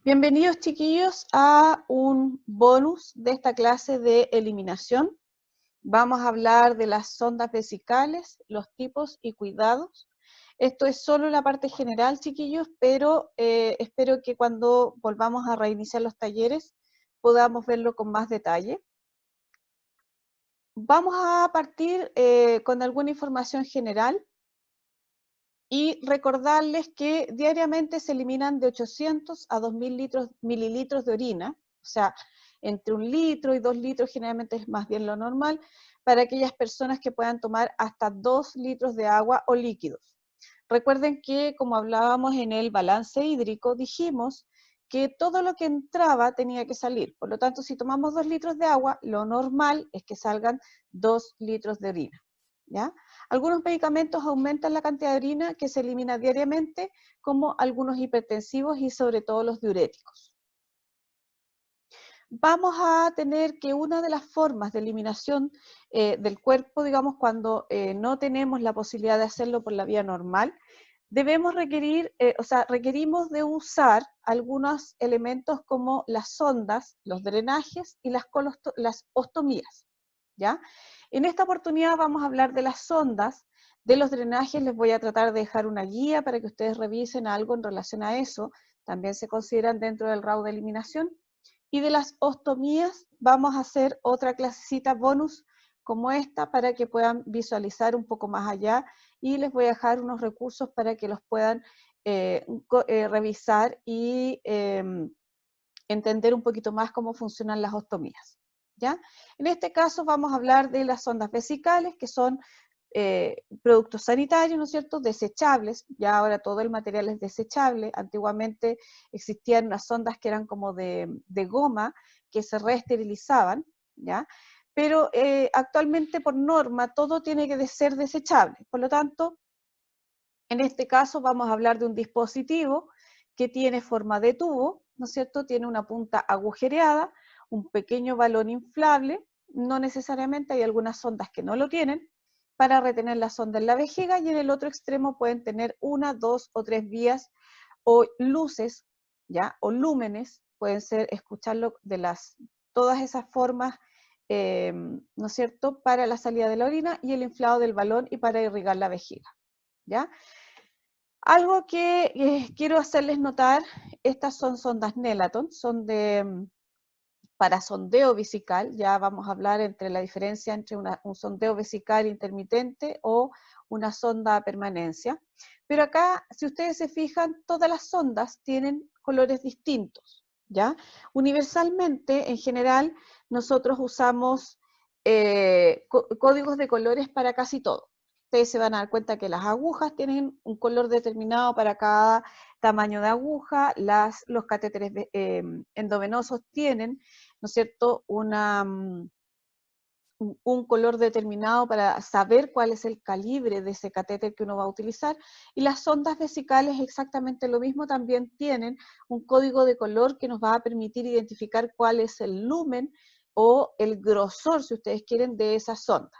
Bienvenidos chiquillos a un bonus de esta clase de eliminación. Vamos a hablar de las sondas vesicales, los tipos y cuidados. Esto es solo la parte general, chiquillos, pero espero que cuando volvamos a reiniciar los talleres podamos verlo con más detalle. Vamos a partir con alguna información general y recordarles que diariamente se eliminan de 800 a 2000 mililitros de orina, o sea, entre 1 litro y 2 litros generalmente es más bien lo normal, para aquellas personas que puedan tomar hasta 2 litros de agua o líquidos. Recuerden que, como hablábamos en el balance hídrico, dijimos que todo lo que entraba tenía que salir. Por lo tanto, si tomamos 2 litros de agua, lo normal es que salgan 2 litros de orina, ¿ya? Algunos medicamentos aumentan la cantidad de orina que se elimina diariamente, como algunos hipertensivos y sobre todo los diuréticos. Vamos a tener que una de las formas de eliminación del cuerpo, digamos, cuando no tenemos la posibilidad de hacerlo por la vía normal, debemos requerimos de usar algunos elementos como las sondas, los drenajes y las ostomías, ¿ya? En esta oportunidad vamos a hablar de las sondas. De los drenajes les voy a tratar de dejar una guía para que ustedes revisen algo en relación a eso. También se consideran dentro del RAW de eliminación. Y de las ostomías vamos a hacer otra clasecita bonus como esta para que puedan visualizar un poco más allá, y les voy a dejar unos recursos para que los puedan revisar y entender un poquito más cómo funcionan las ostomías, ¿ya? En este caso vamos a hablar de las sondas vesicales, que son productos sanitarios, ¿no es cierto?, desechables. Ya ahora todo el material es desechable. Antiguamente existían unas sondas que eran como de goma, que se reesterilizaban, ¿ya? Pero actualmente por norma todo tiene que ser desechable. Por lo tanto, en este caso vamos a hablar de un dispositivo que tiene forma de tubo, ¿no es cierto? Tiene una punta agujereada, un pequeño balón inflable, no necesariamente, hay algunas sondas que no lo tienen, para retener la sonda en la vejiga, y en el otro extremo pueden tener 1, 2 o 3 vías o luces, ¿ya? O lúmenes, pueden ser, escucharlo de todas esas formas, ¿no es cierto?, para la salida de la orina y el inflado del balón y para irrigar la vejiga, ¿ya? Algo que quiero hacerles notar, estas son sondas Nelaton, son para sondeo vesical. Ya vamos a hablar entre la diferencia entre un sondeo vesical intermitente o una sonda a permanencia. Pero acá, si ustedes se fijan, todas las sondas tienen colores distintos, ¿ya? Universalmente, en general, nosotros usamos códigos de colores para casi todo. Ustedes se van a dar cuenta que las agujas tienen un color determinado para cada tamaño de aguja, los catéteres endovenosos tienen, ¿no es cierto?, un color determinado para saber cuál es el calibre de ese catéter que uno va a utilizar, y las sondas vesicales exactamente lo mismo, también tienen un código de color que nos va a permitir identificar cuál es el lumen o el grosor, si ustedes quieren, de esa sonda.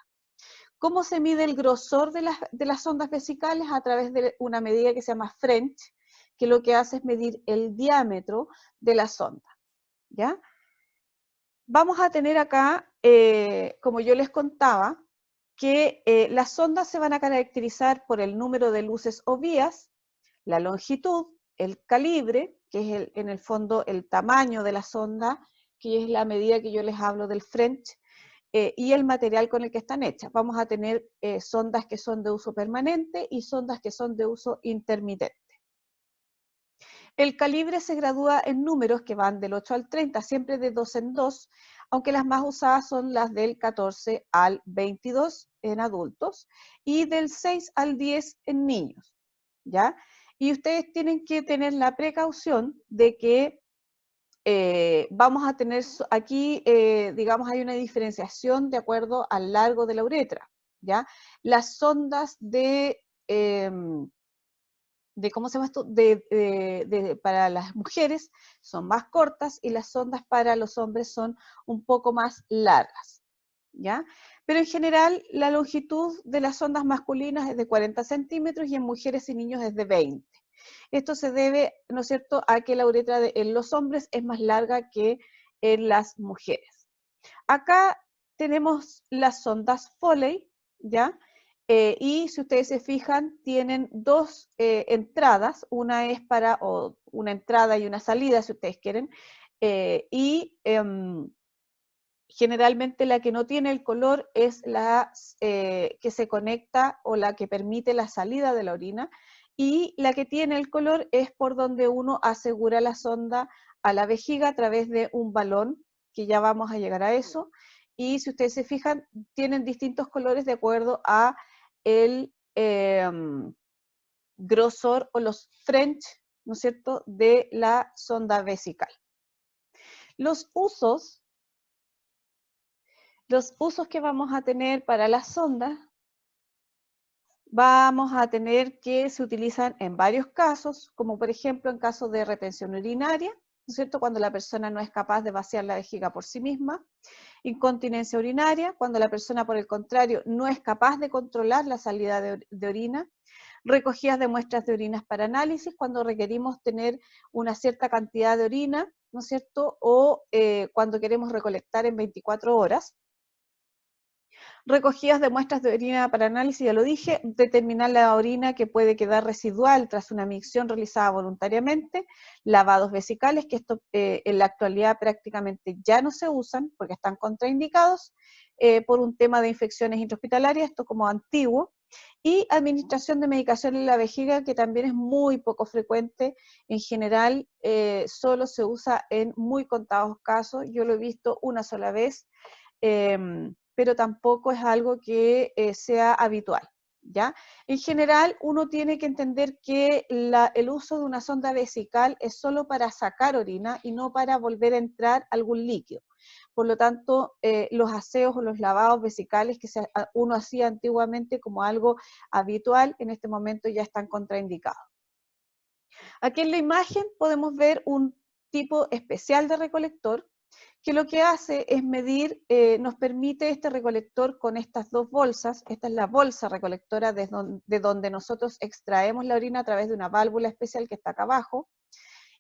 ¿Cómo se mide el grosor de las sondas vesicales? A través de una medida que se llama French, que lo que hace es medir el diámetro de la sonda, ¿ya? Vamos a tener acá, como yo les contaba, que las sondas se van a caracterizar por el número de luces o vías, la longitud, el calibre, que es en el fondo el tamaño de la sonda, que es la medida que yo les hablo del French, y el material con el que están hechas. Vamos a tener sondas que son de uso permanente y sondas que son de uso intermitente. El calibre se gradúa en números que van del 8 al 30, siempre de 2 en 2, aunque las más usadas son las del 14 al 22 en adultos y del 6 al 10 en niños, ¿ya? Y ustedes tienen que tener la precaución de que vamos a tener aquí, digamos, hay una diferenciación de acuerdo al largo de la uretra, ¿ya? Las sondas ¿cómo se llama esto? Para las mujeres son más cortas y las sondas para los hombres son un poco más largas, ¿ya? Pero en general la longitud de las sondas masculinas es de 40 centímetros y en mujeres y niños es de 20. Esto se debe, ¿no es cierto?, a que la uretra en los hombres es más larga que en las mujeres. Acá tenemos las sondas Foley, ¿ya? Y si ustedes se fijan, tienen dos entradas, una es para, o una entrada y una salida, si ustedes quieren, y generalmente la que no tiene el color es la que se conecta o la que permite la salida de la orina, y la que tiene el color es por donde uno asegura la sonda a la vejiga a través de un balón, que ya vamos a llegar a eso, y si ustedes se fijan, tienen distintos colores de acuerdo a el grosor o los French, ¿no es cierto?, de la sonda vesical. Los usos que vamos a tener para las sondas, vamos a tener que se utilizan en varios casos, como por ejemplo en casos de retención urinaria, ¿no es cierto?, cuando la persona no es capaz de vaciar la vejiga por sí misma; incontinencia urinaria, cuando la persona por el contrario no es capaz de controlar la salida de orina; recogidas de muestras de orinas para análisis, cuando requerimos tener una cierta cantidad de orina, ¿no es cierto?, o cuando queremos recolectar en 24 horas. Recogidas de muestras de orina para análisis, ya lo dije; determinar la orina que puede quedar residual tras una micción realizada voluntariamente; lavados vesicales, que esto en la actualidad prácticamente ya no se usan porque están contraindicados por un tema de infecciones intrahospitalarias, esto como antiguo; y administración de medicación en la vejiga, que también es muy poco frecuente. En general solo se usa en muy contados casos, yo lo he visto una sola vez, pero tampoco es algo que sea habitual, ¿ya? En general, uno tiene que entender que el uso de una sonda vesical es solo para sacar orina y no para volver a entrar algún líquido. Por lo tanto, los aseos o los lavados vesicales que uno hacía antiguamente como algo habitual, en este momento ya están contraindicados. Aquí en la imagen podemos ver un tipo especial de recolector, que lo que hace es medir, nos permite este recolector con estas dos bolsas. Esta es la bolsa recolectora de donde nosotros extraemos la orina a través de una válvula especial que está acá abajo,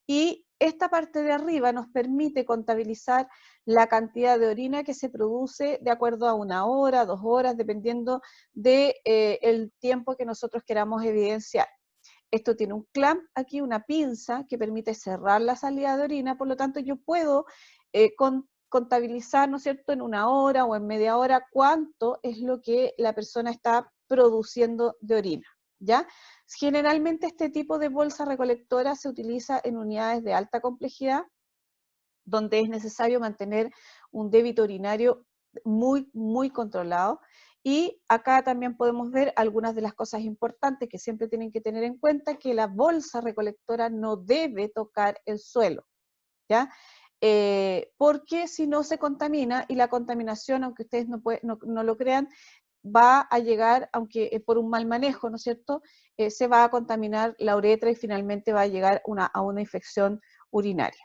y esta parte de arriba nos permite contabilizar la cantidad de orina que se produce de acuerdo a 1 hora, 2 horas, dependiendo del tiempo que nosotros queramos evidenciar. Esto tiene un clamp aquí, una pinza que permite cerrar la salida de orina, por lo tanto yo puedo contabilizar, ¿no es cierto?, en 1 hora o en media hora cuánto es lo que la persona está produciendo de orina, ¿ya? Generalmente este tipo de bolsa recolectora se utiliza en unidades de alta complejidad, donde es necesario mantener un débito urinario muy, muy controlado. Y acá también podemos ver algunas de las cosas importantes que siempre tienen que tener en cuenta: que la bolsa recolectora no debe tocar el suelo, ¿ya? Porque si no se contamina, y la contaminación, aunque ustedes no lo crean, va a llegar, aunque por un mal manejo, ¿no es cierto?, se va a contaminar la uretra y finalmente va a llegar a una infección urinaria.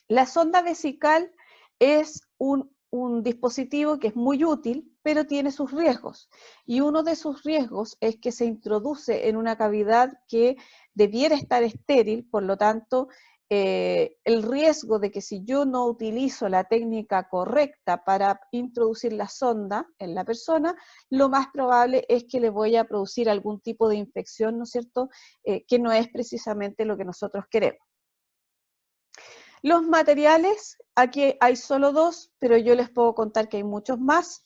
La sonda vesical es un dispositivo que es muy útil, pero tiene sus riesgos. Y uno de sus riesgos es que se introduce en una cavidad que debiera estar estéril, por lo tanto, el riesgo de que si yo no utilizo la técnica correcta para introducir la sonda en la persona, lo más probable es que le voy a producir algún tipo de infección, ¿no es cierto?, que no es precisamente lo que nosotros queremos. Los materiales, aquí hay solo 2, pero yo les puedo contar que hay muchos más.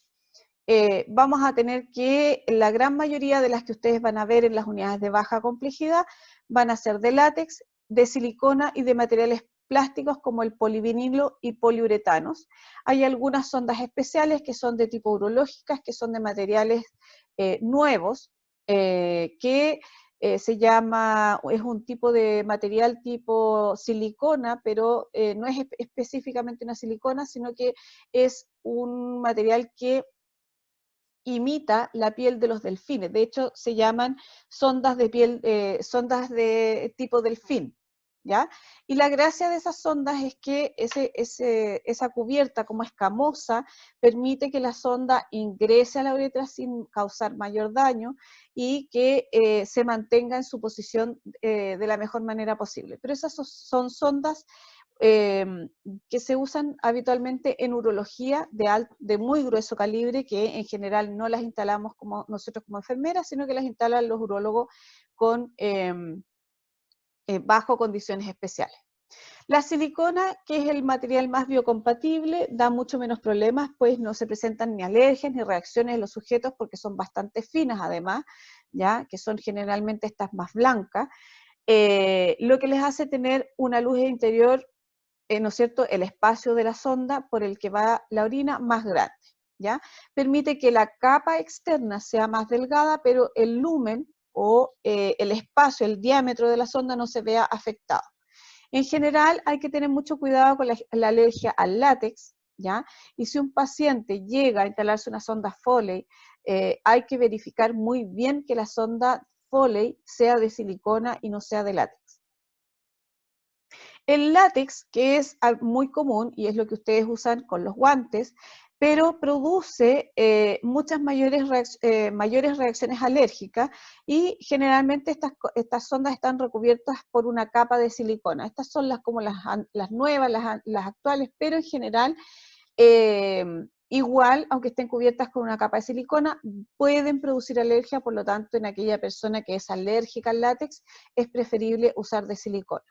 Vamos a tener que la gran mayoría de las que ustedes van a ver en las unidades de baja complejidad van a ser de látex, de silicona y de materiales plásticos como el polivinilo y poliuretanos. Hay algunas sondas especiales que son de tipo urológicas, que son de materiales nuevos, que es un tipo de material tipo silicona, pero no es específicamente una silicona, sino que es un material que imita la piel de los delfines. De hecho, se llaman sondas de piel, sondas de tipo delfín, ¿ya? Y la gracia de esas sondas es que esa cubierta como escamosa permite que la sonda ingrese a la uretra sin causar mayor daño y que se mantenga en su posición de la mejor manera posible. Pero esas son sondas que se usan habitualmente en urología de muy grueso calibre, que en general no las instalamos como nosotros como enfermeras, sino que las instalan los urólogos con bajo condiciones especiales. La silicona, que es el material más biocompatible, da mucho menos problemas, pues no se presentan ni alergias ni reacciones en los sujetos porque son bastante finas además, ya que son generalmente estas más blancas, lo que les hace tener una luz interior, ¿no es cierto?, el espacio de la sonda por el que va la orina más grande, ¿ya? Permite que la capa externa sea más delgada, pero el lumen o el espacio, el diámetro de la sonda no se vea afectado. En general hay que tener mucho cuidado con la alergia al látex, ¿ya? Y si un paciente llega a instalarse una sonda Foley, hay que verificar muy bien que la sonda Foley sea de silicona y no sea de látex. El látex, que es muy común y es lo que ustedes usan con los guantes, pero produce muchas mayores reacciones alérgicas y generalmente estas sondas están recubiertas por una capa de silicona. Estas son como las nuevas, las actuales, pero en general, igual, aunque estén cubiertas con una capa de silicona, pueden producir alergia, por lo tanto, en aquella persona que es alérgica al látex, es preferible usar de silicona.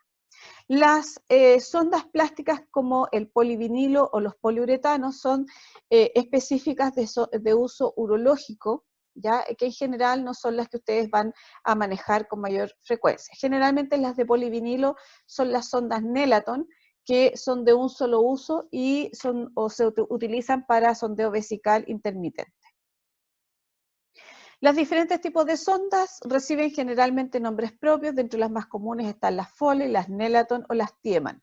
Las sondas plásticas como el polivinilo o los poliuretanos son específicas de uso urológico, ¿ya? Que en general no son las que ustedes van a manejar con mayor frecuencia. Generalmente las de polivinilo son las sondas Nelaton, que son de un solo uso y se utilizan para sondeo vesical intermitente. Los diferentes tipos de sondas reciben generalmente nombres propios. Dentro de las más comunes están las Foley, las Nelaton o las Tiemann.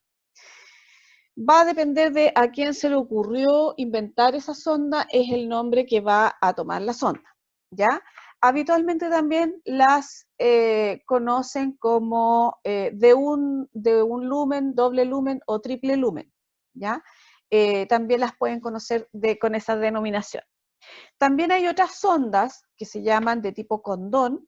Va a depender de a quién se le ocurrió inventar esa sonda, es el nombre que va a tomar la sonda, ¿ya? Habitualmente también las conocen como de un lumen, doble lumen o triple lumen, ¿ya? También las pueden conocer con esa denominación. También hay otras sondas que se llaman de tipo condón.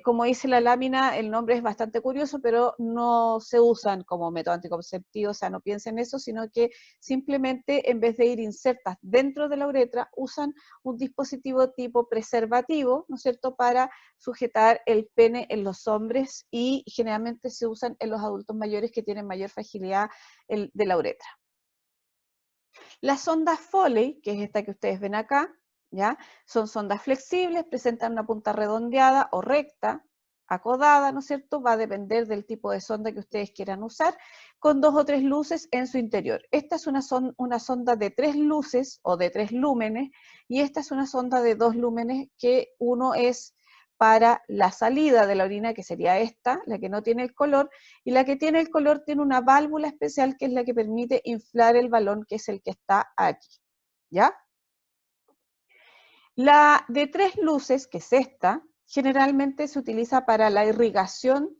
Como dice la lámina, el nombre es bastante curioso, pero no se usan como método anticonceptivo, o sea, no piensen eso, sino que simplemente en vez de ir insertas dentro de la uretra, usan un dispositivo tipo preservativo, ¿no es cierto?, para sujetar el pene en los hombres y generalmente se usan en los adultos mayores que tienen mayor fragilidad de la uretra. La sonda Foley, que es esta que ustedes ven acá, ¿ya? Son sondas flexibles, presentan una punta redondeada o recta, acodada, ¿no es cierto? Va a depender del tipo de sonda que ustedes quieran usar, con 2 o 3 luces en su interior. Esta es una sonda de 3 luces o de 3 lúmenes, y esta es una sonda de 2 lúmenes, que uno es para la salida de la orina, que sería esta, la que no tiene el color, y la que tiene el color tiene una válvula especial que es la que permite inflar el balón, que es el que está aquí, ¿ya? La de 3 luces, que es esta, generalmente se utiliza para la irrigación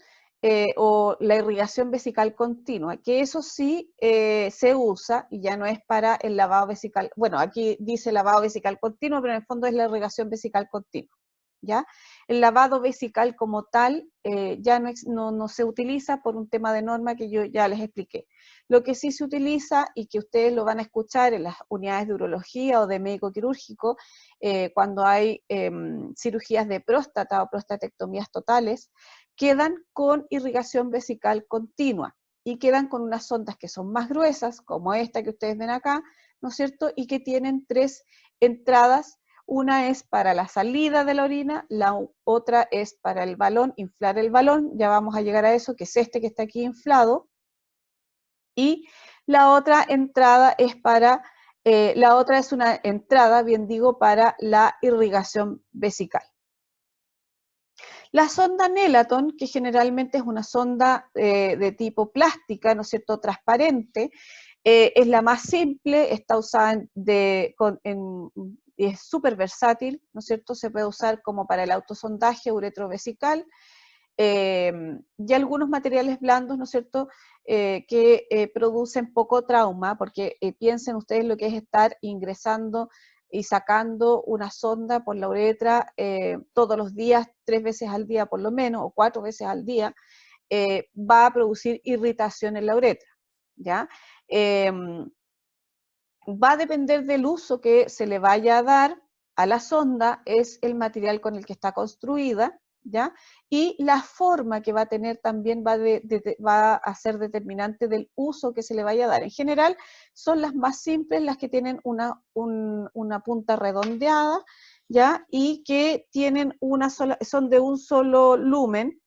o la irrigación vesical continua, que eso sí se usa y ya no es para el lavado vesical. Bueno, aquí dice lavado vesical continuo, pero en el fondo es la irrigación vesical continua, ¿ya? El lavado vesical como tal ya no se utiliza por un tema de norma que yo ya les expliqué. Lo que sí se utiliza y que ustedes lo van a escuchar en las unidades de urología o de médico quirúrgico, cuando hay cirugías de próstata o prostatectomías totales, quedan con irrigación vesical continua y quedan con unas sondas que son más gruesas, como esta que ustedes ven acá, ¿no es cierto? Y que tienen 3 entradas. Una es para la salida de la orina, la otra es para el balón, inflar el balón, ya vamos a llegar a eso, que es este que está aquí inflado, y la otra entrada es una entrada, bien digo, para la irrigación vesical. La sonda Nelaton, que generalmente es una sonda de tipo plástica, ¿no es cierto?, transparente, es la más simple, está usada es súper versátil, ¿no es cierto?, se puede usar como para el autosondaje uretrovesical, y algunos materiales blandos, ¿no es cierto?, que producen poco trauma, porque piensen ustedes lo que es estar ingresando y sacando una sonda por la uretra todos los días, 3 veces al día por lo menos, o 4 veces al día, va a producir irritación en la uretra, ¿ya? Va a depender del uso que se le vaya a dar a la sonda, es el material con el que está construida, ¿ya? Y la forma que va a tener también va a ser determinante del uso que se le vaya a dar. En general, son las más simples, las que tienen una punta redondeada, ¿ya? Y que tienen son de un solo lumen,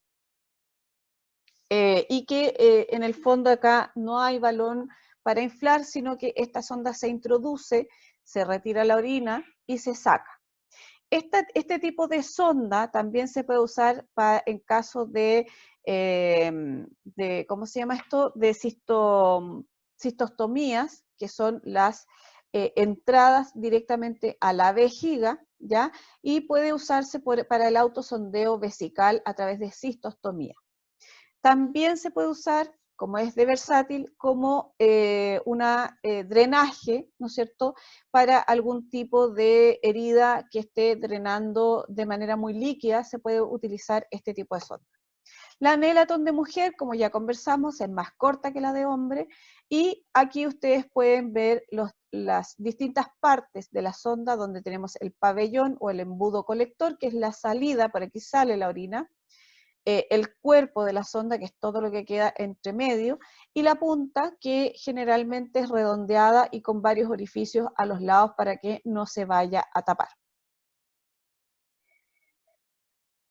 y que en el fondo acá no hay balón para inflar, sino que esta sonda se introduce, se retira la orina y se saca. Este tipo de sonda también se puede usar en caso ¿cómo se llama esto? De cistostomías, que son las entradas directamente a la vejiga, ¿ya? Y puede usarse para el autosondeo vesical a través de cistostomía. También se puede usar, como es de versátil, como drenaje, ¿no es cierto?, para algún tipo de herida que esté drenando de manera muy líquida, se puede utilizar este tipo de sonda. La Nelaton de mujer, como ya conversamos, es más corta que la de hombre, y aquí ustedes pueden ver las distintas partes de la sonda donde tenemos el pabellón o el embudo colector, que es la salida, por aquí sale la orina, el cuerpo de la sonda, que es todo lo que queda entre medio, y la punta, que generalmente es redondeada y con varios orificios a los lados para que no se vaya a tapar.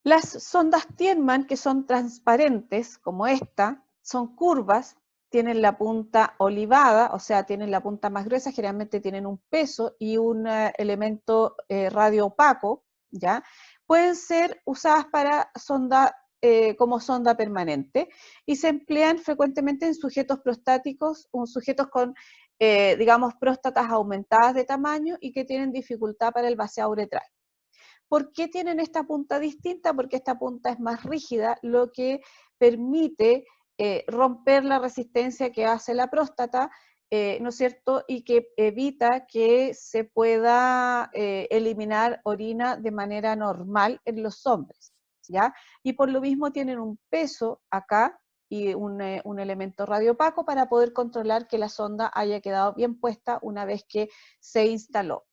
Las sondas Tierman, que son transparentes, como esta, son curvas, tienen la punta olivada, o sea, tienen la punta más gruesa, generalmente tienen un peso y un elemento radio opaco, ¿ya? Pueden ser usadas para como sonda permanente y se emplean frecuentemente en sujetos prostáticos o sujetos con, digamos, próstatas aumentadas de tamaño y que tienen dificultad para el vaciado uretral. ¿Por qué tienen esta punta distinta? Porque esta punta es más rígida, lo que permite romper la resistencia que hace la próstata, ¿no es cierto? Y que evita que se pueda eliminar orina de manera normal en los hombres, ¿ya? Y por lo mismo tienen un peso acá y un elemento radiopaco para poder controlar que la sonda haya quedado bien puesta una vez que se instaló,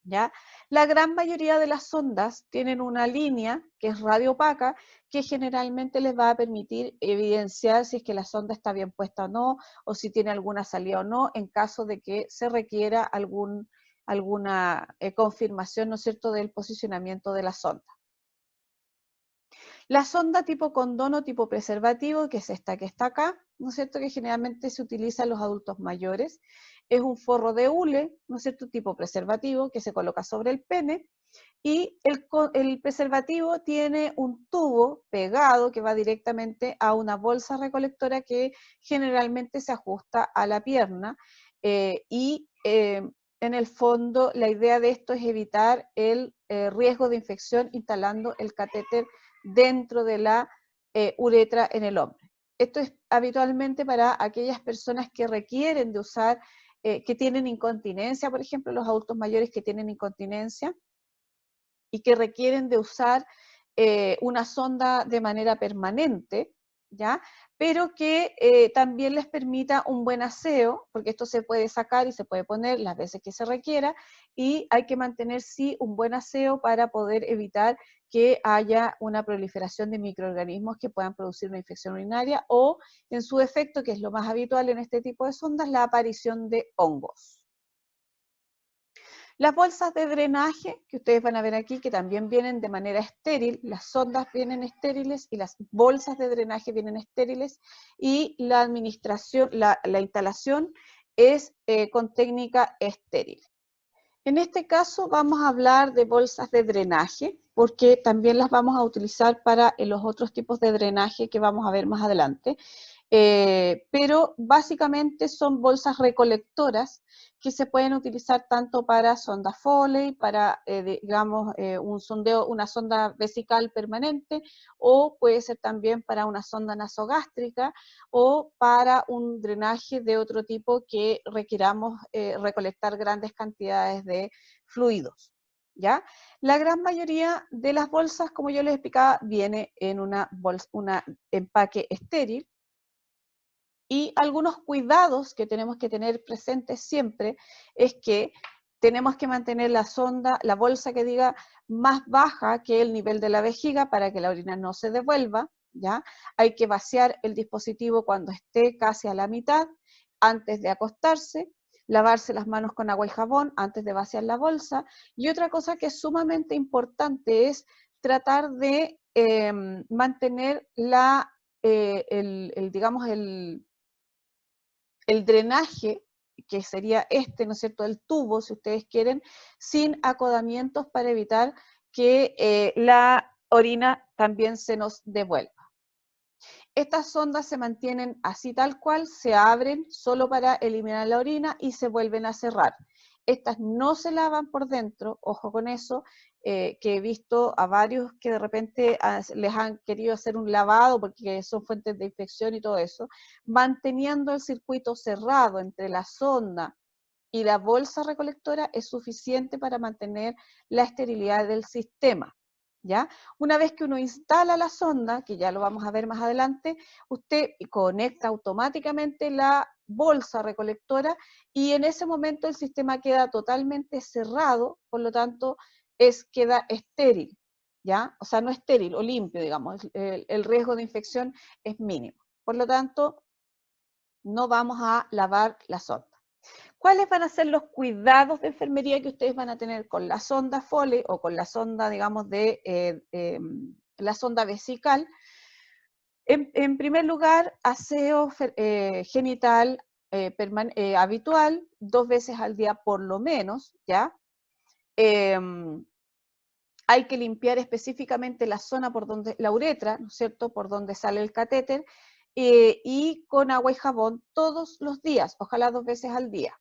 ¿ya? La gran mayoría de las sondas tienen una línea que es radiopaca, que generalmente les va a permitir evidenciar si es que la sonda está bien puesta o no, o si tiene alguna salida o no, en caso de que se requiera alguna confirmación, ¿no es cierto?, del posicionamiento de la sonda. La sonda tipo condón o tipo preservativo, que es esta que está acá, ¿no es cierto?, que generalmente se utiliza en los adultos mayores, es un forro de hule, ¿no es cierto?, tipo preservativo, que se coloca sobre el pene, y el preservativo tiene un tubo pegado que va directamente a una bolsa recolectora que generalmente se ajusta a la pierna, en el fondo la idea de esto es evitar el riesgo de infección instalando el catéter dentro de la uretra en el hombre. Esto es habitualmente para aquellas personas que requieren de usar, que tienen incontinencia, por ejemplo, los adultos mayores que tienen incontinencia y que requieren de usar una sonda de manera permanente, ¿ya? Pero que también les permita un buen aseo, porque esto se puede sacar y se puede poner las veces que se requiera, y hay que mantener, sí, un buen aseo para poder evitar que haya una proliferación de microorganismos que puedan producir una infección urinaria o, en su efecto, que es lo más habitual en este tipo de sondas, la aparición de hongos. Las bolsas de drenaje, que ustedes van a ver aquí, que también vienen de manera estéril, las sondas vienen estériles y las bolsas de drenaje vienen estériles, y la administración, la instalación es con técnica estéril. En este caso vamos a hablar de bolsas de drenaje, porque también las vamos a utilizar para los otros tipos de drenaje que vamos a ver más adelante. pero básicamente son bolsas recolectoras que se pueden utilizar tanto para sonda Foley, para, digamos, un sondeo, una sonda vesical permanente, o puede ser también para una sonda nasogástrica, o para un drenaje de otro tipo que requiramos recolectar grandes cantidades de fluidos, ¿ya? La gran mayoría de las bolsas, como yo les explicaba, viene en una empaque estéril, y algunos cuidados que tenemos que tener presentes siempre es que tenemos que mantener la sonda, la bolsa que diga más baja que el nivel de la vejiga para que la orina no se devuelva, ¿ya? Hay que vaciar el dispositivo cuando esté casi a la mitad, antes de acostarse, lavarse las manos con agua y jabón antes de vaciar la bolsa. Y otra cosa que es sumamente importante es tratar de mantener digamos, el drenaje, que sería este, ¿no es cierto?, el tubo, si ustedes quieren, sin acodamientos para evitar que la orina también se nos devuelva. Estas sondas se mantienen así tal cual, se abren solo para eliminar la orina y se vuelven a cerrar. Estas no se lavan por dentro, ojo con eso, que he visto a varios que de repente les han querido hacer un lavado porque son fuentes de infección y todo eso, manteniendo el circuito cerrado entre la sonda y la bolsa recolectora es suficiente para mantener la esterilidad del sistema, ¿ya? Una vez que uno instala la sonda, que ya lo vamos a ver más adelante, usted conecta automáticamente la bolsa recolectora y en ese momento el sistema queda totalmente cerrado, por lo tanto queda estéril, ¿ya? O sea, no estéril o limpio, digamos, el riesgo de infección es mínimo. Por lo tanto, no vamos a lavar la sonda. ¿Cuáles van a ser los cuidados de enfermería que ustedes van a tener con la sonda Foley o con la sonda, digamos, la sonda vesical? En primer lugar, aseo genital habitual, 2 veces al día por lo menos, ¿ya? Hay que limpiar específicamente la zona por donde, la uretra, ¿no es cierto?, por donde sale el catéter, y con agua y jabón todos los días, ojalá 2 veces al día.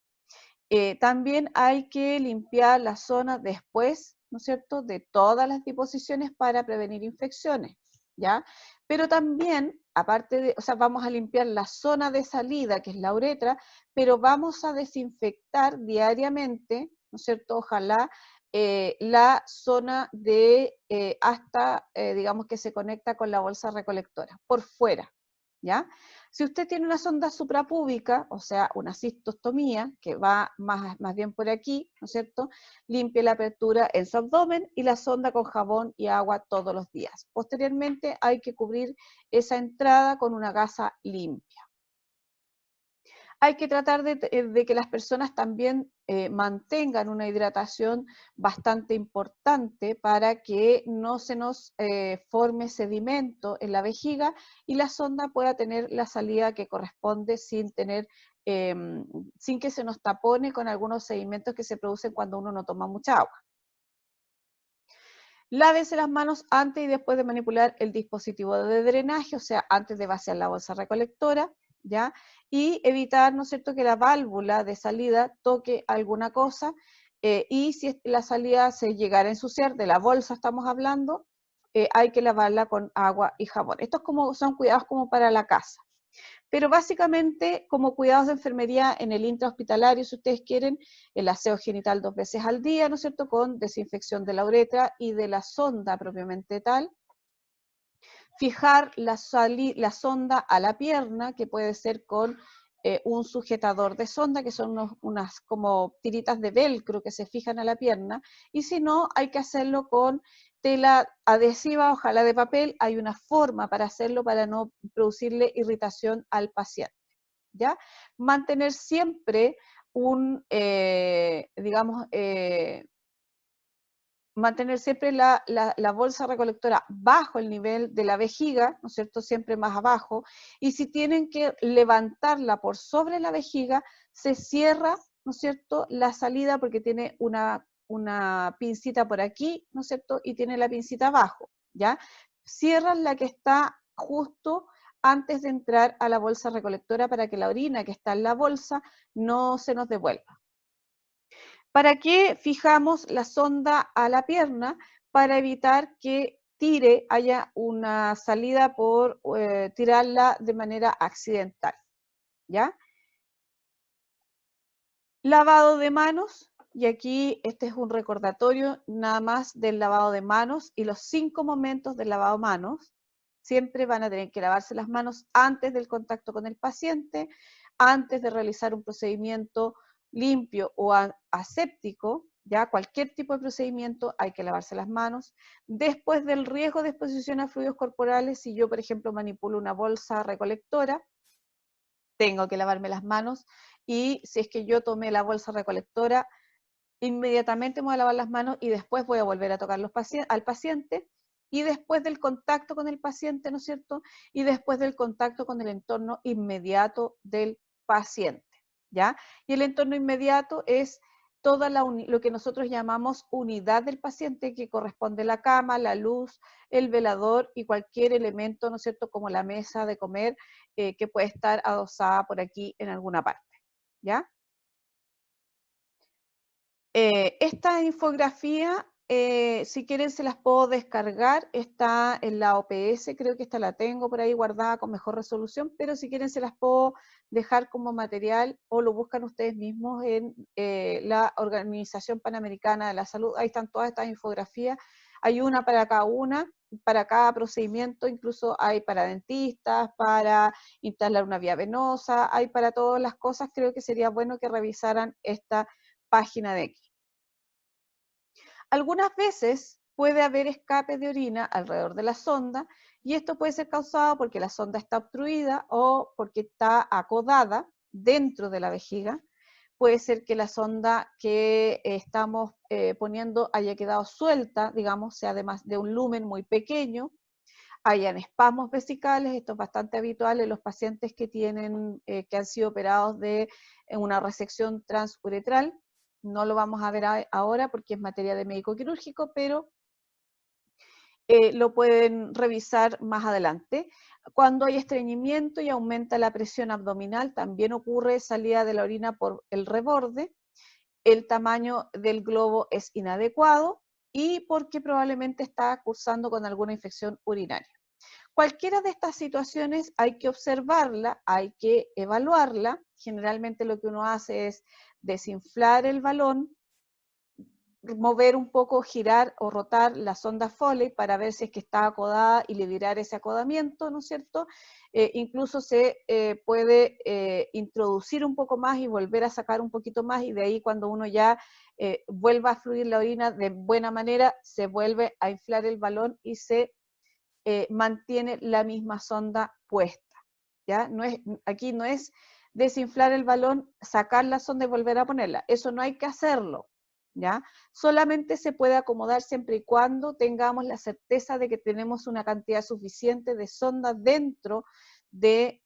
También hay que limpiar la zona después, ¿no es cierto?, de todas las disposiciones para prevenir infecciones, ¿ya? Pero también, aparte de, o sea, vamos a limpiar la zona de salida, que es la uretra, pero vamos a desinfectar diariamente, ¿no es cierto?, ojalá, la zona de digamos, que se conecta con la bolsa recolectora, por fuera, ¿ya? Si usted tiene una sonda suprapúbica, o sea, una cistostomía, que va más bien por aquí, ¿no es cierto?, limpie la apertura en su abdomen y la sonda con jabón y agua todos los días. Posteriormente hay que cubrir esa entrada con una gasa limpia. Hay que tratar de que las personas también mantengan una hidratación bastante importante para que no se nos forme sedimento en la vejiga y la sonda pueda tener la salida que corresponde sin que se nos tapone con algunos sedimentos que se producen cuando uno no toma mucha agua. Lávese las manos antes y después de manipular el dispositivo de drenaje, o sea, antes de vaciar la bolsa recolectora, ¿ya? Y evitar, ¿no es cierto?, que la válvula de salida toque alguna cosa, y si la salida se llegara a ensuciar, de la bolsa estamos hablando, hay que lavarla con agua y jabón. Estos son cuidados como para la casa. Pero básicamente, como cuidados de enfermería en el intrahospitalario, si ustedes quieren, el aseo genital 2 veces al día, ¿no es cierto?, con desinfección de la uretra y de la sonda propiamente tal. Fijar la sonda a la pierna, que puede ser con un sujetador de sonda, que son unas como tiritas de velcro que se fijan a la pierna, y si no, hay que hacerlo con tela adhesiva, ojalá de papel. Hay una forma para hacerlo para no producirle irritación al paciente, ¿ya? Mantener siempre digamos, mantener siempre la bolsa recolectora bajo el nivel de la vejiga, ¿no es cierto?, siempre más abajo, y si tienen que levantarla por sobre la vejiga, se cierra, ¿no es cierto?, la salida porque tiene una pincita por aquí, ¿no es cierto?, y tiene la pincita abajo, ¿ya? Cierran la que está justo antes de entrar a la bolsa recolectora para que la orina que está en la bolsa no se nos devuelva. ¿Para qué fijamos la sonda a la pierna? Para evitar que haya una salida por tirarla de manera accidental, ¿ya? Lavado de manos, y aquí este es un recordatorio nada más del lavado de manos y los 5 momentos del lavado de manos. Siempre van a tener que lavarse las manos antes del contacto con el paciente, antes de realizar un procedimiento limpio o aséptico, ya cualquier tipo de procedimiento hay que lavarse las manos. Después del riesgo de exposición a fluidos corporales, si yo por ejemplo manipulo una bolsa recolectora, tengo que lavarme las manos, y si es que yo tomé la bolsa recolectora, inmediatamente me voy a lavar las manos y después voy a volver a tocar al paciente, y después del contacto con el paciente, ¿no es cierto? Y después del contacto con el entorno inmediato del paciente, ¿ya? Y el entorno inmediato es toda lo que nosotros llamamos unidad del paciente, que corresponde a la cama, la luz, el velador y cualquier elemento, ¿no es cierto?, como la mesa de comer, que puede estar adosada por aquí en alguna parte, ¿ya? Esta infografía, si quieren se las puedo descargar, está en la OPS, creo que esta la tengo por ahí guardada con mejor resolución, pero si quieren se las puedo dejar como material o lo buscan ustedes mismos en la Organización Panamericana de la Salud. Ahí están todas estas infografías, hay una para cada procedimiento, incluso hay para dentistas, para instalar una vía venosa, hay para todas las cosas. Creo que sería bueno que revisaran esta página de aquí. Algunas veces puede haber escape de orina alrededor de la sonda, y esto puede ser causado porque la sonda está obstruida o porque está acodada dentro de la vejiga. Puede ser que la sonda que estamos poniendo haya quedado suelta, digamos, sea además de un lumen muy pequeño, hayan espasmos vesicales. Esto es bastante habitual en los pacientes que que han sido operados en una resección transuretral. No lo vamos a ver ahora porque es materia de médico quirúrgico, pero lo pueden revisar más adelante. Cuando hay estreñimiento y aumenta la presión abdominal, también ocurre salida de la orina por el reborde. El tamaño del globo es inadecuado y porque probablemente está cursando con alguna infección urinaria. Cualquiera de estas situaciones hay que observarla, hay que evaluarla. Generalmente lo que uno hace es desinflar el balón, mover un poco, girar o rotar la sonda Foley para ver si es que está acodada y liberar ese acodamiento, ¿no es cierto? Incluso se puede introducir un poco más y volver a sacar un poquito más, y de ahí cuando uno ya vuelva a fluir la orina de buena manera, se vuelve a inflar el balón y se mantiene la misma sonda puesta, ¿ya? Aquí no es desinflar el balón, sacar la sonda y volver a ponerla. Eso no hay que hacerlo, ¿ya? Solamente se puede acomodar siempre y cuando tengamos la certeza de que tenemos una cantidad suficiente de sonda dentro de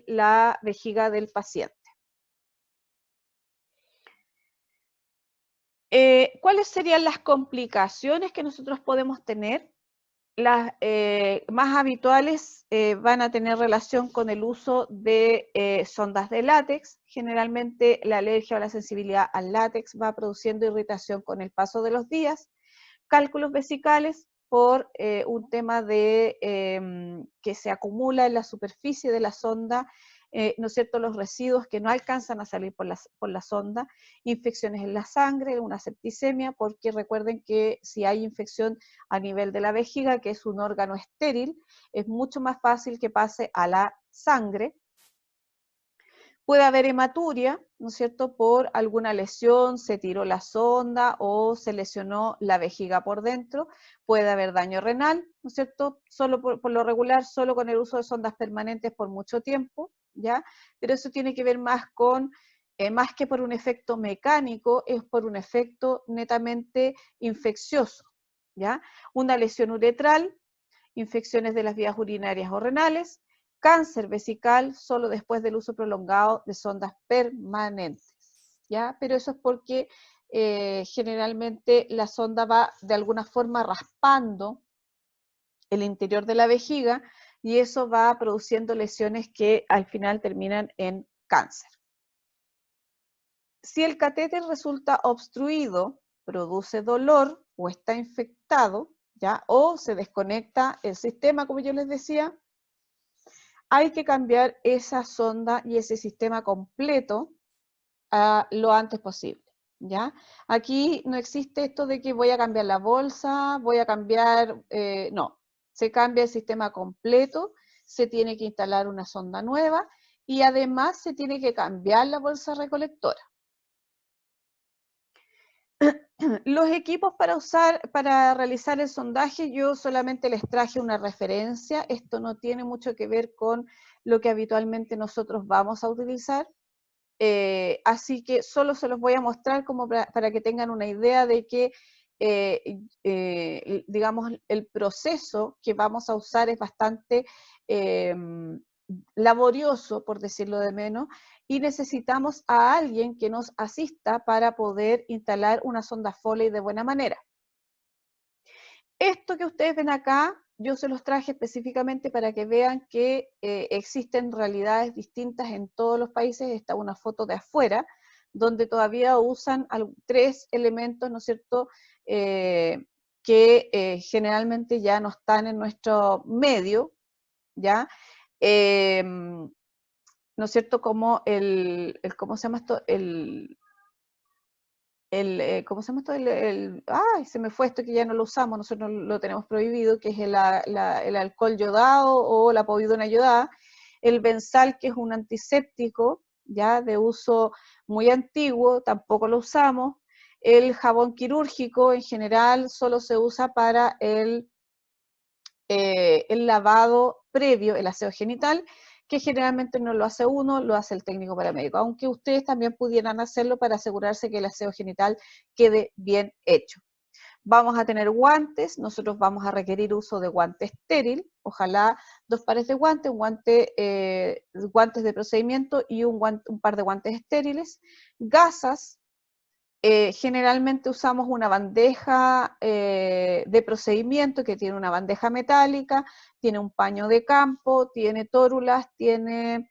la vejiga del paciente. ¿Cuáles serían las complicaciones que nosotros podemos tener? Las más habituales van a tener relación con el uso de sondas de látex. Generalmente la alergia o la sensibilidad al látex va produciendo irritación con el paso de los días. Cálculos vesicales por un tema de que se acumula en la superficie de la sonda, ¿no es cierto?, los residuos que no alcanzan a salir por la sonda. Infecciones en la sangre, una septicemia, porque recuerden que si hay infección a nivel de la vejiga, que es un órgano estéril, es mucho más fácil que pase a la sangre. Puede haber hematuria, ¿no es cierto?, por alguna lesión, se tiró la sonda o se lesionó la vejiga por dentro. Puede haber daño renal, ¿no es cierto?, solo por lo regular, solo con el uso de sondas permanentes por mucho tiempo, ¿ya? Pero eso tiene que ver más más que por un efecto mecánico, es por un efecto netamente infeccioso, ¿ya? Una lesión uretral, infecciones de las vías urinarias o renales, cáncer vesical solo después del uso prolongado de sondas permanentes, ¿ya? Pero eso es porque generalmente la sonda va de alguna forma raspando el interior de la vejiga, y eso va produciendo lesiones que al final terminan en cáncer. Si el catéter resulta obstruido, produce dolor o está infectado, ¿ya? O se desconecta el sistema, como yo les decía, hay que cambiar esa sonda y ese sistema completo lo antes posible, ¿ya? Aquí no existe esto de que voy a cambiar la bolsa, voy a cambiar, no, se cambia el sistema completo, se tiene que instalar una sonda nueva y además se tiene que cambiar la bolsa recolectora. Los equipos para usar, para realizar el sondaje, yo solamente les traje una referencia. Esto no tiene mucho que ver con lo que habitualmente nosotros vamos a utilizar. Así que solo se los voy a mostrar como para que tengan una idea de que, digamos, el proceso que vamos a usar es bastante laborioso, por decirlo de menos, y necesitamos a alguien que nos asista para poder instalar una sonda Foley de buena manera. Esto que ustedes ven acá, yo se los traje específicamente para que vean que existen realidades distintas en todos los países. Está una foto de afuera, donde todavía usan 3 elementos, ¿no es cierto?, que generalmente ya no están en nuestro medio, ¿ya? ¿No es cierto? Como ¿cómo se llama esto? ¿Cómo se llama esto? Ay, se me fue esto que ya no lo usamos, nosotros lo tenemos prohibido, que es el alcohol yodado o la povidona yodada, el benzal, que es un antiséptico, ya de uso muy antiguo, tampoco lo usamos, el jabón quirúrgico en general solo se usa para el lavado previo, el aseo genital, que generalmente no lo hace uno, lo hace el técnico paramédico, aunque ustedes también pudieran hacerlo para asegurarse que el aseo genital quede bien hecho. Vamos a tener guantes, nosotros vamos a requerir uso de guante estéril, ojalá 2 pares de guantes, guantes de procedimiento y un par de guantes estériles, gasas. Generalmente usamos una bandeja de procedimiento que tiene una bandeja metálica, tiene un paño de campo, tiene tórulas, tiene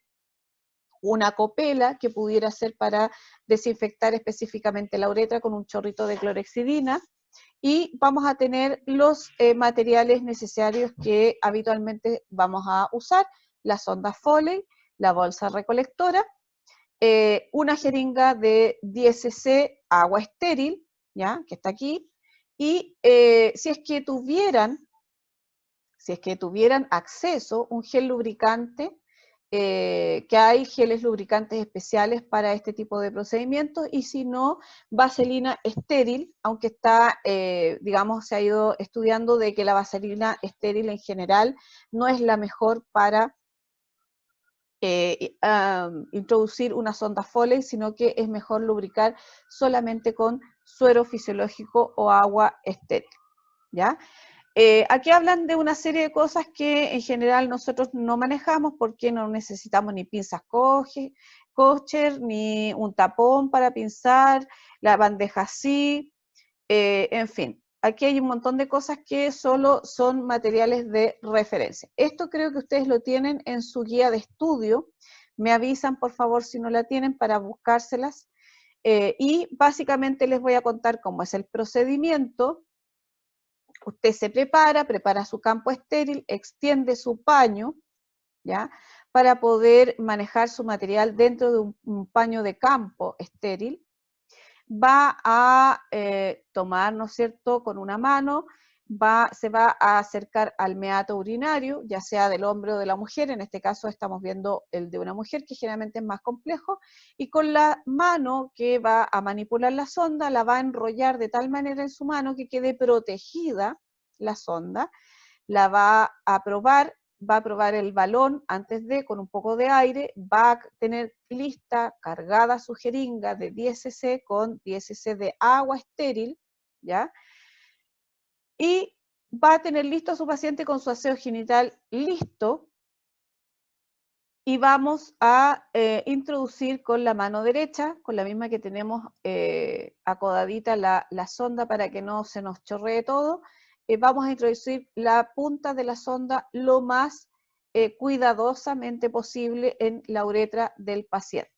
una copela que pudiera ser para desinfectar específicamente la uretra con un chorrito de clorexidina, y vamos a tener los materiales necesarios que habitualmente vamos a usar: la sonda Foley, la bolsa recolectora, una jeringa de 10 cc agua estéril, ¿ya? Que está aquí, y si es que tuvieran acceso, un gel lubricante, que hay geles lubricantes especiales para este tipo de procedimientos, y si no, vaselina estéril, aunque está, digamos, se ha ido estudiando de que la vaselina estéril en general no es la mejor para introducir una sonda Foley, sino que es mejor lubricar solamente con suero fisiológico o agua estéril, ¿ya? Aquí hablan de una serie de cosas que en general nosotros no manejamos porque no necesitamos ni pinzas kosher, ni un tapón para pinzar, la bandeja así, en fin. Aquí hay un montón de cosas que solo son materiales de referencia. Esto creo que ustedes lo tienen en su guía de estudio. Me avisan, por favor, si no la tienen para buscárselas. Y básicamente les voy a contar cómo es el procedimiento. Usted se prepara su campo estéril, extiende su paño, ¿ya? Para poder manejar su material dentro de un paño de campo estéril. Va a tomar, ¿no es cierto?, con una mano, se va a acercar al meato urinario, ya sea del hombre o de la mujer. En este caso estamos viendo el de una mujer, que generalmente es más complejo, y con la mano que va a manipular la sonda, la va a enrollar de tal manera en su mano que quede protegida la sonda, la va a probar el balón antes de, con un poco de aire, va a tener lista, cargada su jeringa de 10 cc con 10 cc de agua estéril, ¿ya? Y va a tener listo a su paciente con su aseo genital listo, y vamos a introducir con la mano derecha, con la misma que tenemos acodadita la sonda para que no se nos chorree todo. Vamos a introducir la punta de la sonda lo más cuidadosamente posible en la uretra del paciente,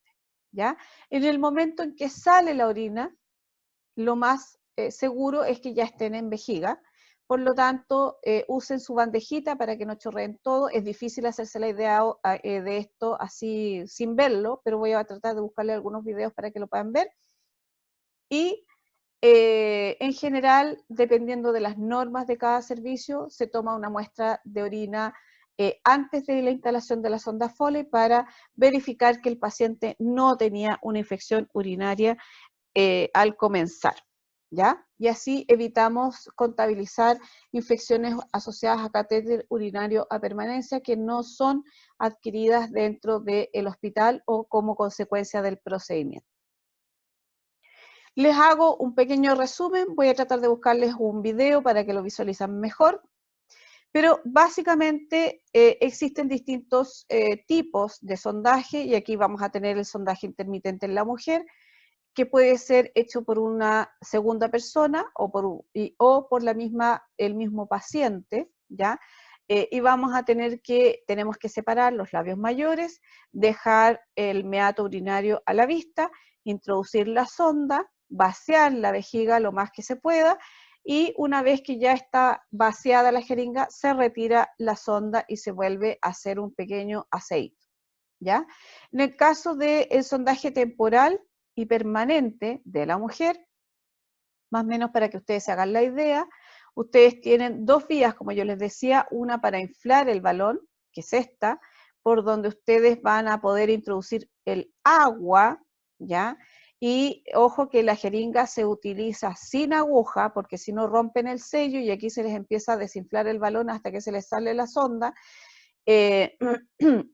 ¿ya? En el momento en que sale la orina, lo más seguro es que ya estén en vejiga. Por lo tanto, usen su bandejita para que no chorreen todo. Es difícil hacerse la idea de esto así sin verlo, pero voy a tratar de buscarle algunos videos para que lo puedan ver. Y en general, dependiendo de las normas de cada servicio, se toma una muestra de orina antes de la instalación de la sonda Foley para verificar que el paciente no tenía una infección urinaria al comenzar, ¿ya? Y así evitamos contabilizar infecciones asociadas a catéter urinario a permanencia que no son adquiridas dentro del hospital o como consecuencia del procedimiento. Les hago un pequeño resumen, voy a tratar de buscarles un video para que lo visualicen mejor, pero básicamente existen distintos tipos de sondaje y aquí vamos a tener el sondaje intermitente en la mujer, que puede ser hecho por una segunda persona o por el mismo paciente, ¿ya? Y tenemos que separar los labios mayores, dejar el meato urinario a la vista, introducir la sonda, vaciar la vejiga lo más que se pueda, y una vez que ya está vaciada la jeringa, se retira la sonda y se vuelve a hacer un pequeño aseito, ¿ya? En el caso del sondaje temporal y permanente de la mujer, más o menos para que ustedes se hagan la idea, ustedes tienen dos vías, como yo les decía, una para inflar el balón, que es esta, por donde ustedes van a poder introducir el agua, ¿ya? Y ojo que la jeringa se utiliza sin aguja, porque si no rompen el sello y aquí se les empieza a desinflar el balón hasta que se les sale la sonda,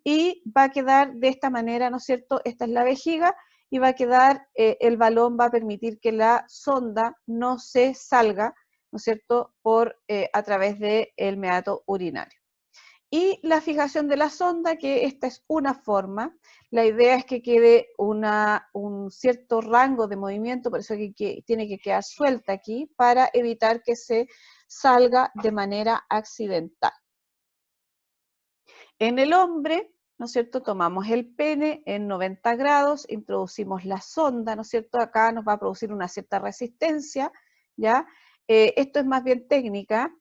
y va a quedar de esta manera, ¿no es cierto? Esta es la vejiga y va a quedar, el balón va a permitir que la sonda no se salga, ¿no es cierto?, a través del meato urinario. Y la fijación de la sonda, que esta es una forma, la idea es que quede un cierto rango de movimiento, por eso que tiene que quedar suelta aquí, para evitar que se salga de manera accidental. En el hombre, ¿no es cierto?, tomamos el pene en 90 grados, introducimos la sonda, ¿no es cierto?, acá nos va a producir una cierta resistencia, ¿ya? Esto es más bien técnica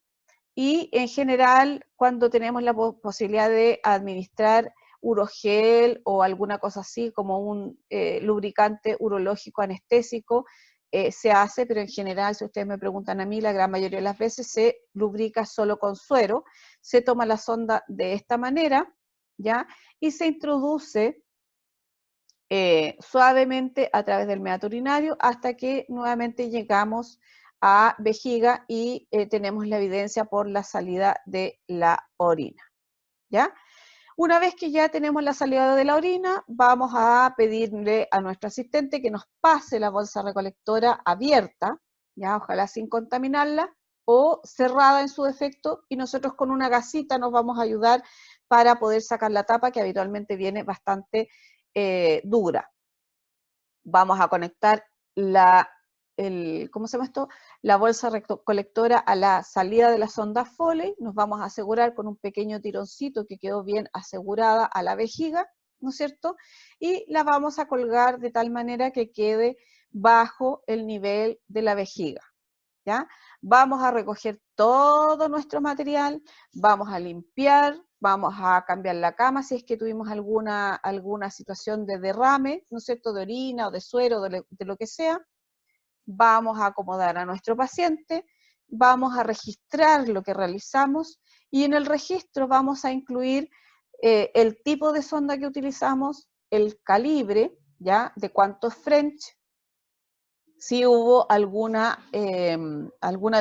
y en general cuando tenemos la posibilidad de administrar urogel o alguna cosa así como un lubricante urológico anestésico, se hace, pero en general, si ustedes me preguntan a mí, la gran mayoría de las veces se lubrica solo con suero, se toma la sonda de esta manera, ¿ya? Y se introduce suavemente a través del meato urinario hasta que nuevamente llegamos a vejiga y tenemos la evidencia por la salida de la orina, ¿ya? Una vez que ya tenemos la salida de la orina, vamos a pedirle a nuestro asistente que nos pase la bolsa recolectora abierta, ya ojalá sin contaminarla, o cerrada en su defecto, y nosotros con una gasita nos vamos a ayudar para poder sacar la tapa, que habitualmente viene bastante dura. Vamos a conectar ¿cómo se llama esto? La bolsa colectora a la salida de la sonda Foley, nos vamos a asegurar con un pequeño tironcito que quedó bien asegurada a la vejiga, ¿no es cierto? Y la vamos a colgar de tal manera que quede bajo el nivel de la vejiga, ¿ya? Vamos a recoger todo nuestro material, vamos a limpiar, vamos a cambiar la cama si es que tuvimos alguna situación de derrame, ¿no es cierto?, de orina o de suero, de lo que sea. Vamos a acomodar a nuestro paciente, vamos a registrar lo que realizamos y en el registro vamos a incluir el tipo de sonda que utilizamos, el calibre, ¿ya?, de cuántos French, si hubo alguna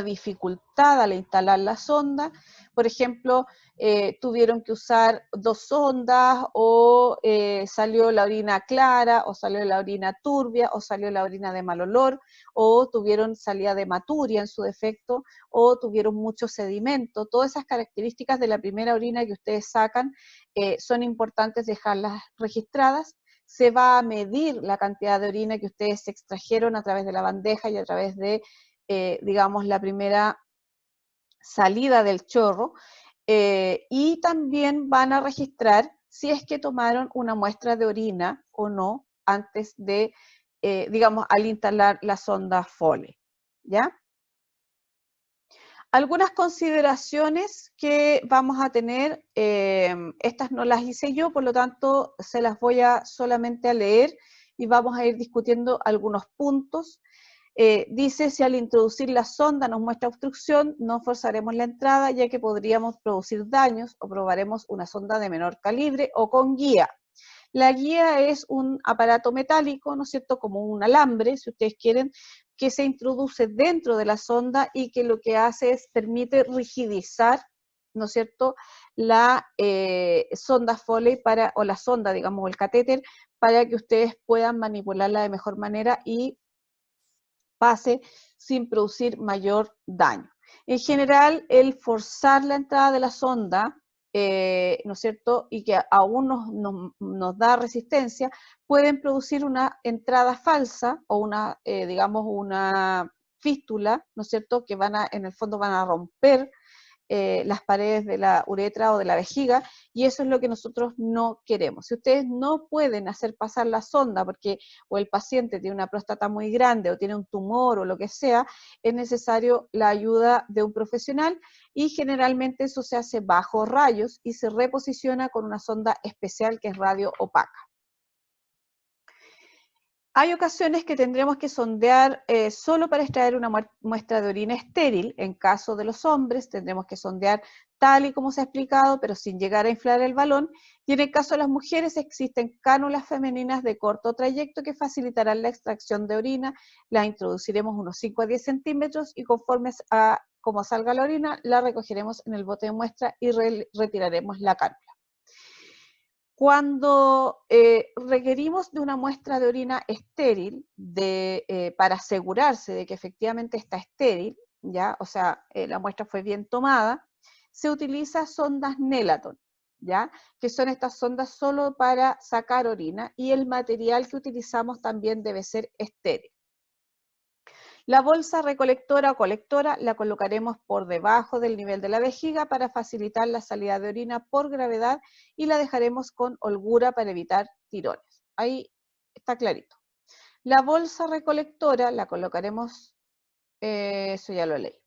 dificultad al instalar la sonda, por ejemplo, tuvieron que usar dos sondas o salió la orina clara o salió la orina turbia o salió la orina de mal olor o tuvieron salida de hematuria en su defecto o tuvieron mucho sedimento. Todas esas características de la primera orina que ustedes sacan son importantes dejarlas registradas. Se va a medir la cantidad de orina que ustedes extrajeron a través de la bandeja y a través de, digamos, la primera salida del chorro, y también van a registrar si es que tomaron una muestra de orina o no antes de, digamos, al instalar la sonda Foley, ¿ya? Algunas consideraciones que vamos a tener, estas no las hice yo, por lo tanto se las voy a solamente a leer y vamos a ir discutiendo algunos puntos. Dice, si al introducir la sonda nos muestra obstrucción, no forzaremos la entrada ya que podríamos producir daños o probaremos una sonda de menor calibre o con guía. La guía es un aparato metálico, ¿no es cierto?, como un alambre, si ustedes quieren, que se introduce dentro de la sonda y que lo que hace es permite rigidizar, ¿no es cierto?, la sonda Foley o la sonda, digamos, o el catéter, para que ustedes puedan manipularla de mejor manera y pase sin producir mayor daño. En general, el forzar la entrada de la sonda, ¿no es cierto?, y que aún nos da resistencia, pueden producir una entrada falsa o una, digamos, una fístula, ¿no es cierto?, que en el fondo van a romper las paredes de la uretra o de la vejiga, y eso es lo que nosotros no queremos. Si ustedes no pueden hacer pasar la sonda porque o el paciente tiene una próstata muy grande o tiene un tumor o lo que sea, es necesario la ayuda de un profesional y generalmente eso se hace bajo rayos y se reposiciona con una sonda especial que es radio opaca. Hay ocasiones que tendremos que sondear solo para extraer una muestra de orina estéril. En caso de los hombres, tendremos que sondear tal y como se ha explicado, pero sin llegar a inflar el balón. Y en el caso de las mujeres, existen cánulas femeninas de corto trayecto que facilitarán la extracción de orina. La introduciremos unos 5 a 10 centímetros y conforme a cómo salga la orina, la recogeremos en el bote de muestra y retiraremos la cánula. Cuando requerimos de una muestra de orina estéril para asegurarse de que efectivamente está estéril, ¿ya? O sea, la muestra fue bien tomada, se utiliza sondas Nelaton, ¿ya? Que son estas sondas solo para sacar orina y el material que utilizamos también debe ser estéril. La bolsa recolectora o colectora la colocaremos por debajo del nivel de la vejiga para facilitar la salida de orina por gravedad y la dejaremos con holgura para evitar tirones. Ahí está clarito. La bolsa recolectora la colocaremos, eso ya lo leí.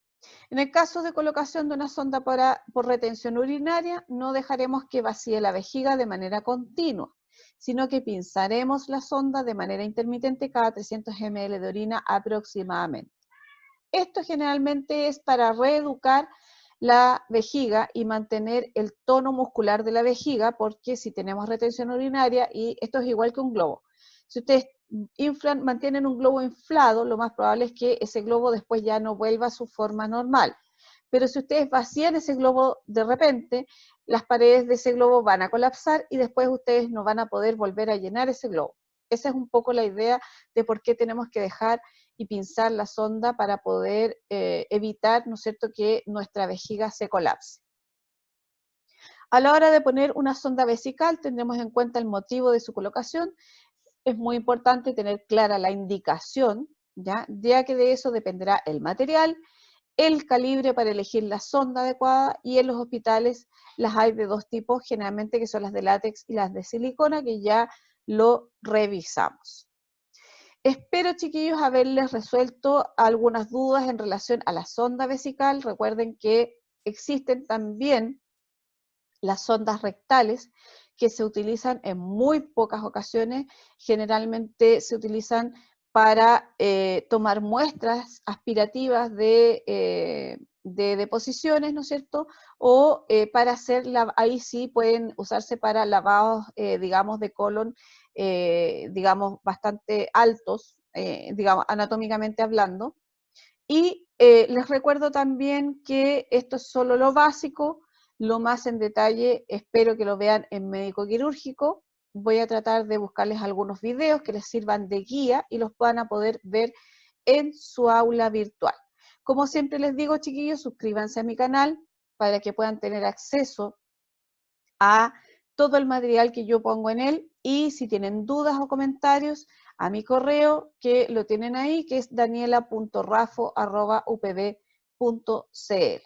En el caso de colocación de una sonda por retención urinaria, no dejaremos que vacíe la vejiga de manera continua, sino que pinzaremos la sonda de manera intermitente cada 300 ml de orina aproximadamente. Esto generalmente es para reeducar la vejiga y mantener el tono muscular de la vejiga, porque si tenemos retención urinaria, y esto es igual que un globo, si ustedes mantienen un globo inflado, lo más probable es que ese globo después ya no vuelva a su forma normal. Pero si ustedes vacían ese globo de repente, las paredes de ese globo van a colapsar y después ustedes no van a poder volver a llenar ese globo. Esa es un poco la idea de por qué tenemos que dejar y pinzar la sonda para poder evitar, ¿no es cierto?, que nuestra vejiga se colapse. A la hora de poner una sonda vesical, tendremos en cuenta el motivo de su colocación. Es muy importante tener clara la indicación, ya que de eso dependerá el material, el calibre para elegir la sonda adecuada, y en los hospitales las hay de dos tipos, generalmente, que son las de látex y las de silicona, que ya lo revisamos. Espero, chiquillos, haberles resuelto algunas dudas en relación a la sonda vesical. Recuerden que existen también las sondas rectales, que se utilizan en muy pocas ocasiones. Generalmente se utilizan para tomar muestras aspirativas de deposiciones, ¿no es cierto? O para hacer, ahí sí pueden usarse para lavados, digamos, de colon, digamos, bastante altos, digamos, anatómicamente hablando. Y les recuerdo también que esto es solo lo básico. Lo más en detalle espero que lo vean en médico quirúrgico. Voy a tratar de buscarles algunos videos que les sirvan de guía y los van a poder ver en su aula virtual. Como siempre les digo, chiquillos, suscríbanse a mi canal para que puedan tener acceso a todo el material que yo pongo en él, y si tienen dudas o comentarios, a mi correo, que lo tienen ahí, que es daniela.rafo@upb.cl.